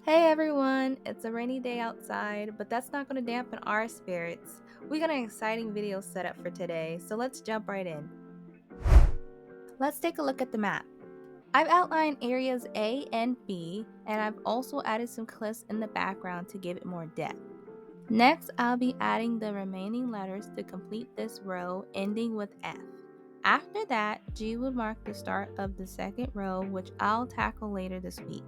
Hey everyone, it's a rainy day outside, but that's not going to dampen our spirits. We got an exciting video set up for today, so let's jump right in. Let's take a look at the map. I've outlined areas A and B, and I've also added some cliffs in the background to give it more depth. Next, I'll be adding the remaining letters to complete this row, ending with F. After that, G would mark the start of the second row, which I'll tackle later this week.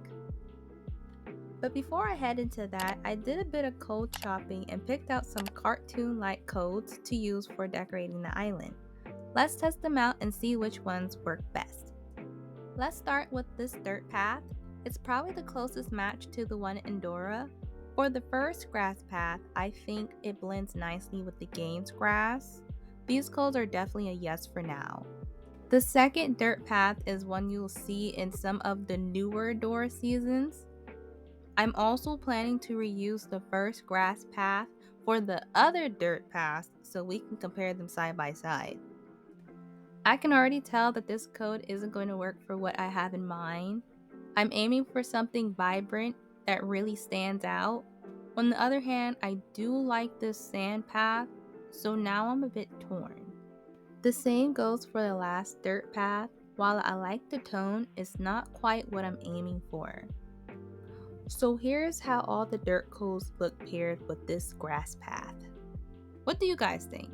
But before I head into that, I did a bit of code shopping and picked out some cartoon-like codes to use for decorating the island. Let's test them out and see which ones work best. Let's start with this dirt path. It's probably the closest match to the one in Dora. For the first grass path, I think it blends nicely with the game's grass. These codes are definitely a yes for now. The second dirt path is one you'll see in some of the newer Dora seasons. I'm also planning to reuse the first grass path for the other dirt paths so we can compare them side by side. I can already tell that this code isn't going to work for what I have in mind. I'm aiming for something vibrant that really stands out. On the other hand, I do like this sand path, so now I'm a bit torn. The same goes for the last dirt path. While I like the tone, it's not quite what I'm aiming for. So here's how all the dirt codes look paired with this grass path. What do you guys think?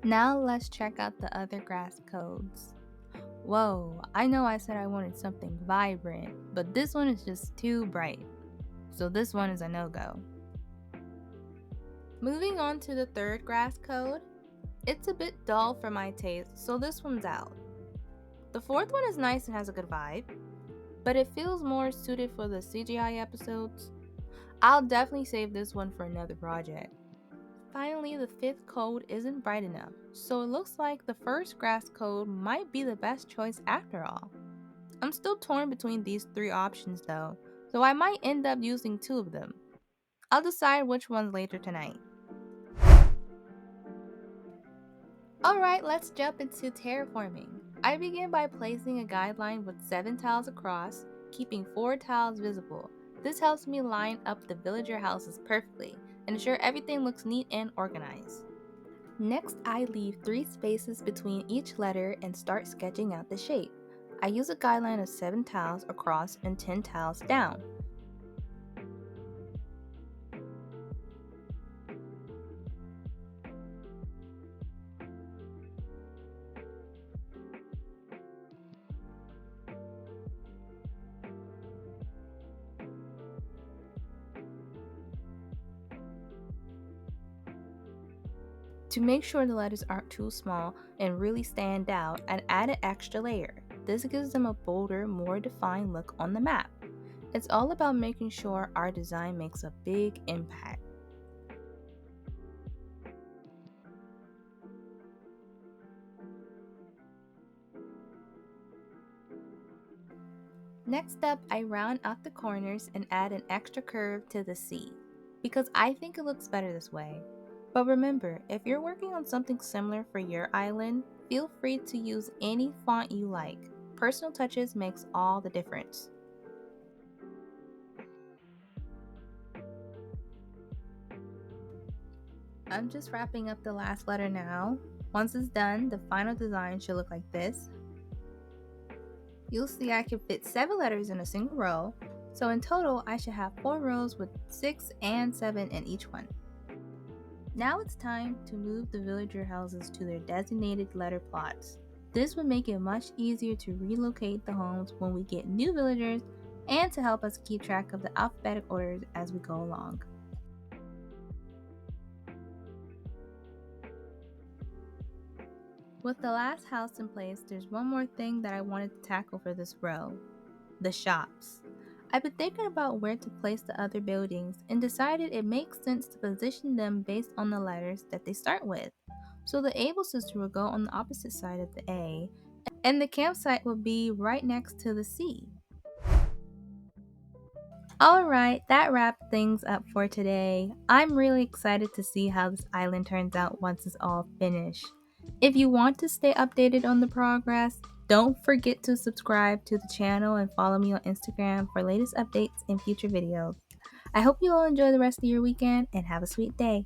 Now let's check out the other grass codes. Whoa, I know I said I wanted something vibrant, but this one is just too bright. So this one is a no-go. Moving on to the third grass code, it's a bit dull for my taste, so this one's out. The fourth one is nice and has a good vibe, but it feels more suited for the CGI episodes. I'll definitely save this one for another project. Finally, the fifth code isn't bright enough, so it looks like the first grass code might be the best choice after all. I'm still torn between these three options though, so I might end up using two of them. I'll decide which ones later tonight. Alright, let's jump into terraforming. I begin by placing a guideline with 7 tiles across, keeping 4 tiles visible. This helps me line up the villager houses perfectly and ensure everything looks neat and organized. Next, I leave 3 spaces between each letter and start sketching out the shape. I use a guideline of 7 tiles across and 10 tiles down. To make sure the letters aren't too small and really stand out, I add an extra layer. This gives them a bolder, more defined look on the map. It's all about making sure our design makes a big impact. Next up, I round out the corners and add an extra curve to the C, because I think it looks better this way. But remember, if you're working on something similar for your island, feel free to use any font you like. Personal touches makes all the difference. I'm just wrapping up the last letter now. Once it's done, the final design should look like this. You'll see I can fit 7 letters in a single row, so in total I should have 4 rows with 6 and 7 in each one. Now it's time to move the villager houses to their designated letter plots. This would make it much easier to relocate the homes when we get new villagers and to help us keep track of the alphabetic orders as we go along. With the last house in place, there's one more thing that I wanted to tackle for this row: the shops. I've been thinking about where to place the other buildings and decided it makes sense to position them based on the letters that they start with. So the Able sister will go on the opposite side of the A, and the campsite will be right next to the C. Alright, that wrapped things up for today. I'm really excited to see how this island turns out once it's all finished. If you want to stay updated on the progress, Don't forget to subscribe to the channel and follow me on Instagram for latest updates and future videos. I hope you all enjoy the rest of your weekend and have a sweet day.